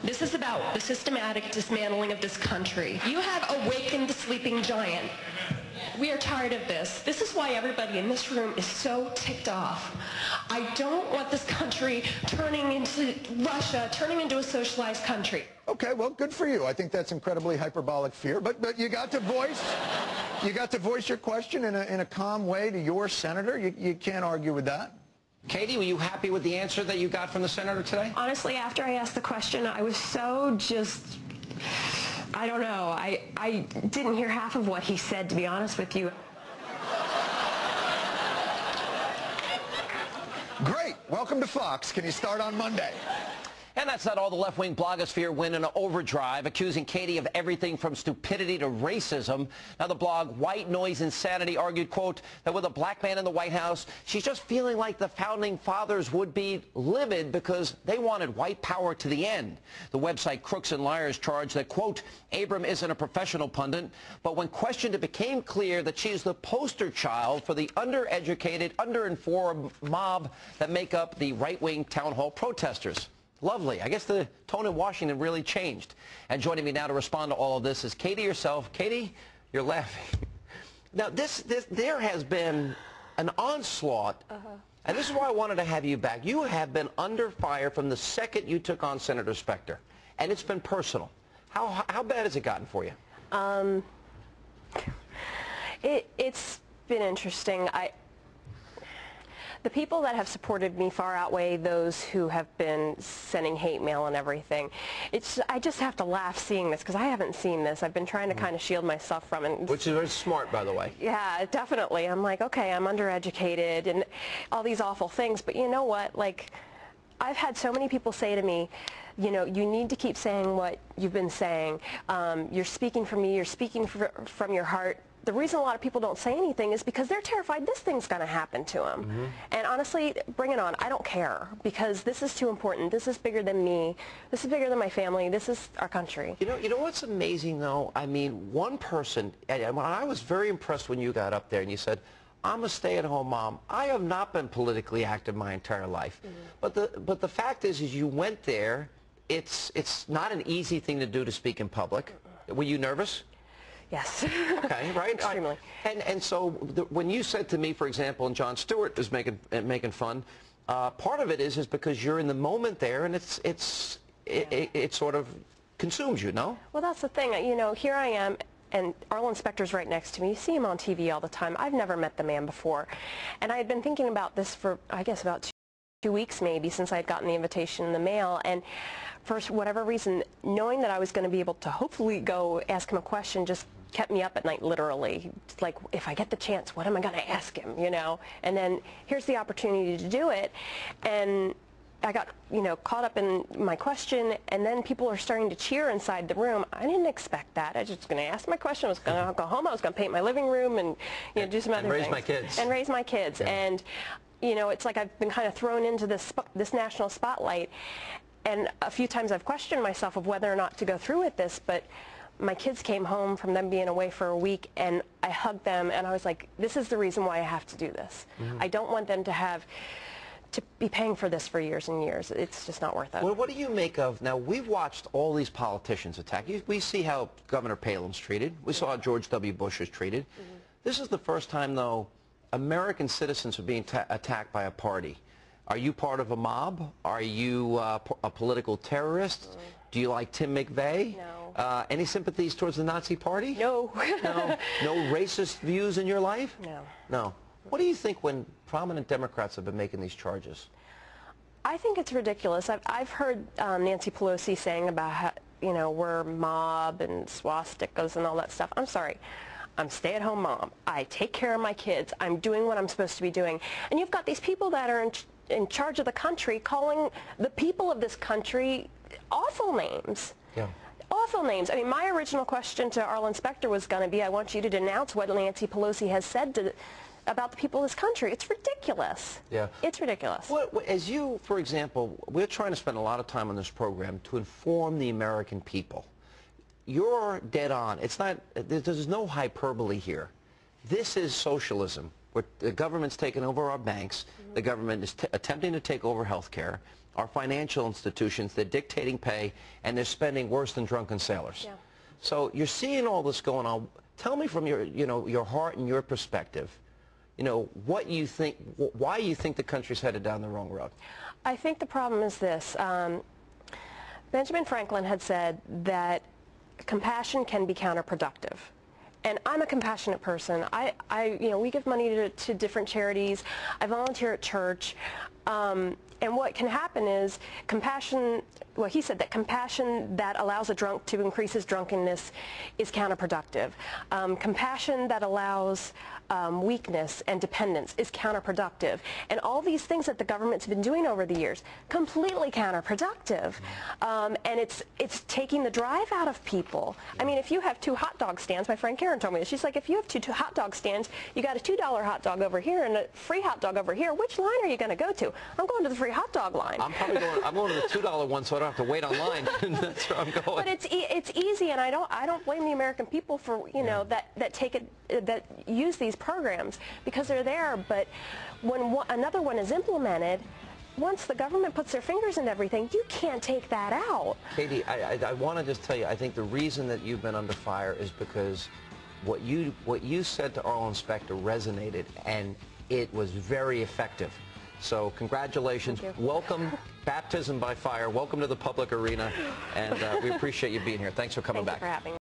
This is about the systematic dismantling of this country. You have awakened the sleeping giant. We are tired of this. This is why everybody in this room is so ticked off. I don't want this country turning into Russia, turning into a socialized country. Okay, well, good for you. I think that's incredibly hyperbolic fear, but you got to voice your question in a calm way to your senator. You can't argue with that. Katie, were you happy with the answer that you got from the senator today? Honestly, after I asked the question, I was so I don't know. I didn't hear half of what he said, to be honest with you. Great. Welcome to Fox. Can you start on Monday? And that's not all. The left-wing blogosphere went in overdrive, accusing Katie of everything from stupidity to racism. Now the blog White Noise Insanity argued, quote, that with a black man in the White House, she's just feeling like the founding fathers would be livid because they wanted white power to the end. The website Crooks and Liars charged that, quote, Abrams isn't a professional pundit, but when questioned, it became clear that she's the poster child for the undereducated, underinformed mob that make up the right-wing town hall protesters. Lovely. I guess the tone in Washington really changed. And joining me now to respond to all of this is Katie herself. Katie, you're laughing. Now, there has been an onslaught, and this is why I wanted to have you back. You have been under fire from the second you took on Senator Spector, and it's been personal. How bad has it gotten for you? It's been interesting. The people that have supported me far outweigh those who have been sending hate mail and everything. I just have to laugh seeing this because I haven't seen this. I've been trying to kind of shield myself from it. Which is very smart, by the way. Yeah, definitely. I'm like, okay, I'm undereducated and all these awful things. But you know what? Like, I've had so many people say to me, you know, you need to keep saying what you've been saying. You're speaking for me. You're speaking from your heart. The reason a lot of people don't say anything is because they're terrified this thing's going to happen to them. And honestly, bring it on. I don't care because this is too important. This is bigger than me. This is bigger than my family. This is our country. You know what's amazing, though? I mean, one person, and I was very impressed when you got up there and you said, I'm a stay-at-home mom. I have not been politically active my entire life. But the fact is you went there. It's not an easy thing to do to speak in public. Were you nervous? Yes. Okay, right? Extremely. And so when you said to me, for example, and Jon Stewart was making fun, part of it is because you're in the moment there, and it sort of consumes you, no? Well, that's the thing. You know, here I am, and Arlen Spector's right next to me. You see him on TV all the time. I've never met the man before. And I had been thinking about this for, I guess, about 2 weeks maybe since I had gotten the invitation in the mail. And for whatever reason, knowing that I was going to be able to hopefully go ask him a question just kept me up at night, literally. It's like, if I get the chance, what am I going to ask him, you know? And then here's the opportunity to do it. And I got, you know, caught up in my question, and then people are starting to cheer inside the room. I didn't expect that. I was just going to ask my question. I was going to go home. I was going to paint my living room and, you know, do some other things. And raise my kids. And raise my kids. Yeah. And, you know, it's like I've been kind of thrown into this national spotlight. And a few times I've questioned myself of whether or not to go through with this, but my kids came home from them being away for a week, and I hugged them, and I was like, this is the reason why I have to do this. I don't want them to be paying for this for years and years. It's just not worth it. Well, what do you make of, now we've watched all these politicians attack. We see how Governor Palin's treated. We saw how George W. Bush is treated. This is the first time, though, American citizens are being attacked by a party. Are you part of a mob? Are you a political terrorist? Do you like Tim McVeigh? No. Any sympathies towards the Nazi Party? No. No? No racist views in your life? No. No. What do you think when prominent Democrats have been making these charges? I think it's ridiculous. I've heard Nancy Pelosi saying about how, you know, we're mob and swastikas and all that stuff. I'm sorry. I'm a stay-at-home mom. I take care of my kids. I'm doing what I'm supposed to be doing. And you've got these people that are in charge of the country calling the people of this country awful names. Yeah. Awful names. I mean, my original question to Arlen Spector was going to be, I want you to denounce what Nancy Pelosi has said about the people of this country. It's ridiculous. Yeah. It's ridiculous. As you, for example, we're trying to spend a lot of time on this program to inform the American people. You're dead on. It's not, there's no hyperbole here. This is socialism, where the government's taken over our banks. The government is attempting to take over health care. our financial institutions. They're dictating pay, and they're spending worse than drunken sailors. Yeah. So you're seeing all this going on. Tell me from your, your heart and your perspective, what you think, why you think the country's headed down the wrong road. I think the problem is this. Benjamin Franklin had said that compassion can be counterproductive. And I'm a compassionate person. We give money to different charities. I volunteer at church. And what can happen is compassion, well, he said that compassion that allows a drunk to increase his drunkenness is counterproductive. Compassion that allows weakness and dependence is counterproductive. And all these things that the government's been doing over the years, completely counterproductive. And it's taking the drive out of people. I mean, if you have 2 hot dog stands, my friend Karen told me this, she's like, if you have two hot dog stands, you got a $2 hot dog over here and a free hot dog over here, which line are you going to go to? I'm going to the free hot dog line. I'm going to the $2 one, so I don't have to wait online. That's where I'm going. But it's easy, and I don't blame the American people for that use these programs because they're there. But when another one is implemented, once the government puts their fingers in everything, you can't take that out. Katy, I want to just tell you, I think the reason that you've been under fire is because what you said to Arlen Spector resonated, and it was very effective. So congratulations. Welcome, baptism by fire. Welcome to the public arena, and we appreciate you being here. Thanks for coming back. Thank you for having me.